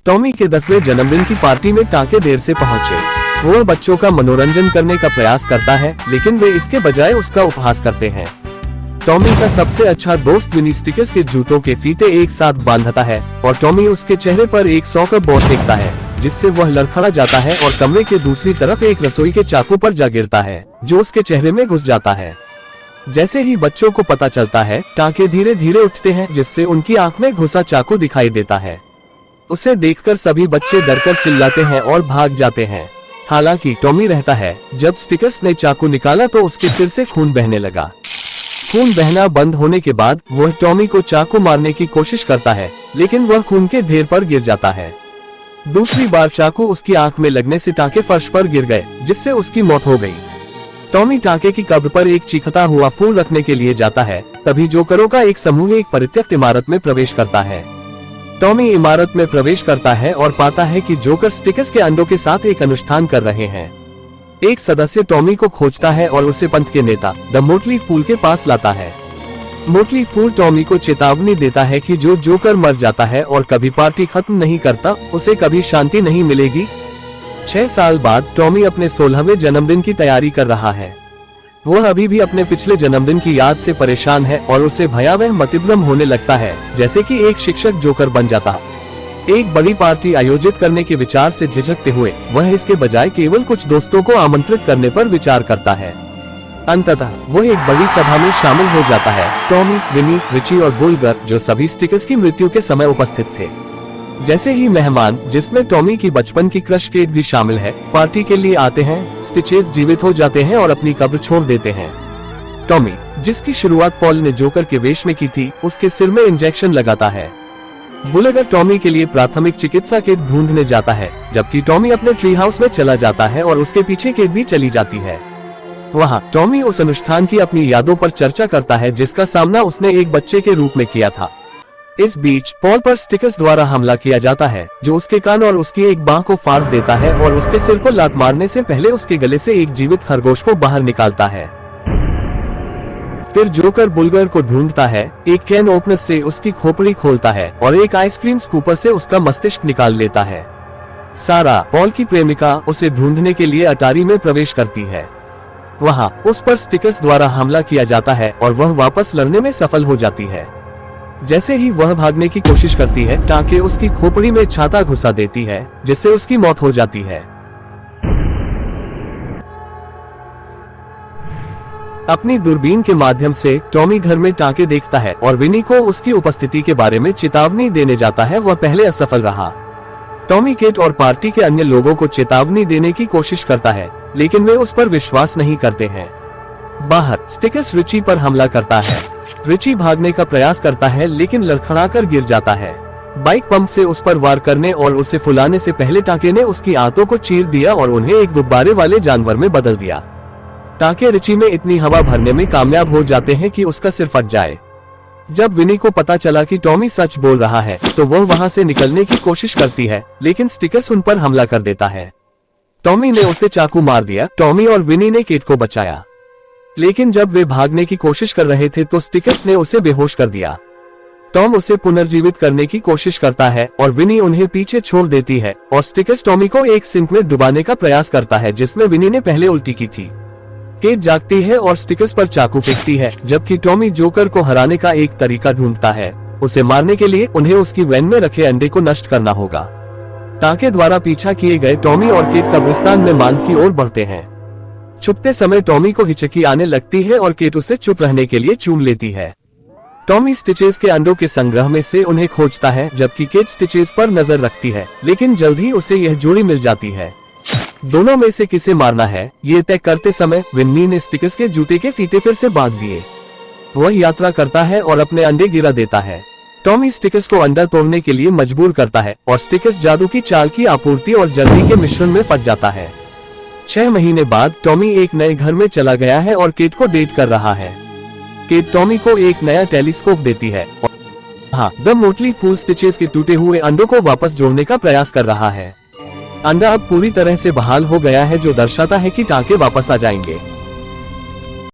Tommy के 10वें जन्मदिन की पार्टी में टाके देर से पहुंचे। वह बच्चों का मनोरंजन करने का प्रयास करता है, लेकिन वे इसके बजाय उसका उपहास करते हैं। टॉमी का सबसे अच्छा दोस्त विनी स्टिकर्स के जूतों के फीते एक साथ बांधता है और टॉमी उसके चेहरे पर एक सॉकर बॉल फेंकता है, जिससे वह लड़खड़ा जाता है और कमरे के दूसरी तरफ एक रसोई के चाकू पर जा गिरता है, जो उसके चेहरे में घुस जाता है। जैसे ही बच्चों को पता चलता है, टाके धीरे धीरे उठते हैं, जिससे उनकी आंख में घुसा चाकू दिखाई देता है। उसे देखकर सभी बच्चे डरकर चिल्लाते हैं और भाग जाते हैं। हालांकि टॉमी रहता है। जब स्टिकर्स ने चाकू निकाला तो उसके सिर से खून बहने लगा। खून बहना बंद होने के बाद वह टॉमी को चाकू मारने की कोशिश करता है, लेकिन वह खून के ढेर पर गिर जाता है। दूसरी बार चाकू उसकी आंख में लगने से टाके फर्श पर गिर गए, जिससे उसकी मौत हो गई। टॉमी टाके की कब्र पर एक चीखता हुआ फूल रखने के लिए जाता है। तभी जोकरों का एक समूह एक परित्यक्त इमारत में प्रवेश करता है। टॉमी इमारत में प्रवेश करता है और पाता है कि जोकर स्टिकर्स के अंडों के साथ एक अनुष्ठान कर रहे हैं। एक सदस्य टॉमी को खोजता है और उसे पंथ के नेता द मोटली फूल के पास लाता है। मोटली फूल टॉमी को चेतावनी देता है कि जो जोकर मर जाता है और कभी पार्टी खत्म नहीं करता, उसे कभी शांति नहीं मिलेगी। 6 साल बाद टॉमी अपने 16वें जन्मदिन की तैयारी कर रहा है। वह अभी भी अपने पिछले जन्मदिन की याद से परेशान है और उसे भयावह मतिभ्रम होने लगता है, जैसे कि एक शिक्षक जोकर बन जाता। एक बड़ी पार्टी आयोजित करने के विचार से झिझकते हुए वह इसके बजाय केवल कुछ दोस्तों को आमंत्रित करने पर विचार करता है। अंततः वह एक बड़ी सभा में शामिल हो जाता है। टॉमी, विनी, रिची और बुलगर, जो सभी स्टिकर्स की मृत्यु के समय उपस्थित थे। जैसे ही मेहमान, जिसमें टॉमी की बचपन की क्रश केट भी शामिल है, पार्टी के लिए आते हैं, स्टिचेस जीवित हो जाते हैं और अपनी कब्र छोड़ देते हैं। टॉमी, जिसकी शुरुआत पॉल ने जोकर के वेश में की थी, उसके सिर में इंजेक्शन लगाता है। बुलगर टॉमी के लिए प्राथमिक चिकित्सा किट ढूंढने जाता है, जबकि टॉमी अपने ट्री हाउस में चला जाता है और उसके पीछे किट भी चली जाती है। वहाँ टॉमी उस अनुष्ठान की अपनी यादों पर चर्चा करता है, जिसका सामना उसने एक बच्चे के रूप में किया था। इस बीच पॉल पर स्टिकर्स द्वारा हमला किया जाता है, जो उसके कान और उसकी एक बाह को फाड़ देता है और उसके सिर को लात मारने से पहले उसके गले से एक जीवित खरगोश को बाहर निकालता है। फिर जोकर बुलगर को ढूंढता है, एक कैन ओपनर से उसकी खोपड़ी खोलता है और एक आइसक्रीम स्कूपर से उसका मस्तिष्क निकाल लेता है। सारा, पॉल की प्रेमिका, उसे ढूंढने के लिए अटारी में प्रवेश करती है। वहाँ उस पर स्टिकर्स द्वारा हमला किया जाता है और वह वापस लड़ने में सफल हो जाती है। जैसे ही वह भागने की कोशिश करती है, टाके उसकी खोपड़ी में छाता घुसा देती है, जिससे उसकी मौत हो जाती है। अपनी दूरबीन के माध्यम से टॉमी घर में टाके देखता है और विनी को उसकी उपस्थिति के बारे में चेतावनी देने जाता है। वह पहले असफल रहा। टॉमी केट और पार्टी के अन्य लोगों को चेतावनी देने की कोशिश करता है, लेकिन वे उस पर विश्वास नहीं करते हैं। बाहर स्टिकर्स रिची पर हमला करता है। रिची भागने का प्रयास करता है, लेकिन लड़खड़ाकर गिर जाता है। बाइक पंप से उस पर वार करने और उसे फुलाने से पहले टाके ने उसकी आंतों को चीर दिया और उन्हें एक गुब्बारे वाले जानवर में बदल दिया। टाके रिची में इतनी हवा भरने में कामयाब हो जाते हैं कि उसका सिर फट जाए। जब विनी को पता चला कि टॉमी सच बोल रहा है, तो वह वहां से निकलने की कोशिश करती है, लेकिन स्टिकर्स उन पर हमला कर देता है। टॉमी ने उसे चाकू मार दिया। टॉमी और विनी ने केट को बचाया, लेकिन जब वे भागने की कोशिश कर रहे थे तो स्टिकर्स ने उसे बेहोश कर दिया। टॉम उसे पुनर्जीवित करने की कोशिश करता है और विनी उन्हें पीछे छोड़ देती है और स्टिकर्स टॉमी को एक सिंक में डुबाने का प्रयास करता है, जिसमें विनी ने पहले उल्टी की थी। केट जागती है और स्टिकर्स पर चाकू फेंकती है, जबकि टॉमी जोकर को हराने का एक तरीका ढूंढता है। उसे मारने के लिए उन्हें उसकी वैन में रखे अंडे को नष्ट करना होगा। टाके द्वारा पीछा किए गए टॉमी और केट कब्रिस्तान में मांद की ओर बढ़ते हैं। छुपते समय टॉमी को हिचकी आने लगती है और केट उसे चुप रहने के लिए चूम लेती है। टॉमी स्टिचेस के अंडों के संग्रह में से उन्हें खोजता है, जबकि केट स्टिचेस पर नजर रखती है, लेकिन जल्द ही उसे यह जोड़ी मिल जाती है। दोनों में से किसे मारना है, ये तय करते समय विन्नी ने स्टिकर्स के जूते के फीते फिर से बांध दिए। वह यात्रा करता है और अपने अंडे गिरा देता है। टॉमी स्टिकर्स को अंडा तोड़ने के लिए मजबूर करता है और स्टिकर्स जादू की चाल की आपूर्ति और जल्दी के मिश्रण में फंस जाता है। 6 महीने बाद टॉमी एक नए घर में चला गया है और केट को डेट कर रहा है। केट टॉमी को एक नया टेलीस्कोप देती है और हाँ, द मोटली फूल स्टिचेस के टूटे हुए अंडों को वापस जोड़ने का प्रयास कर रहा है। अंडा अब पूरी तरह से बहाल हो गया है, जो दर्शाता है कि टाके वापस आ जाएंगे।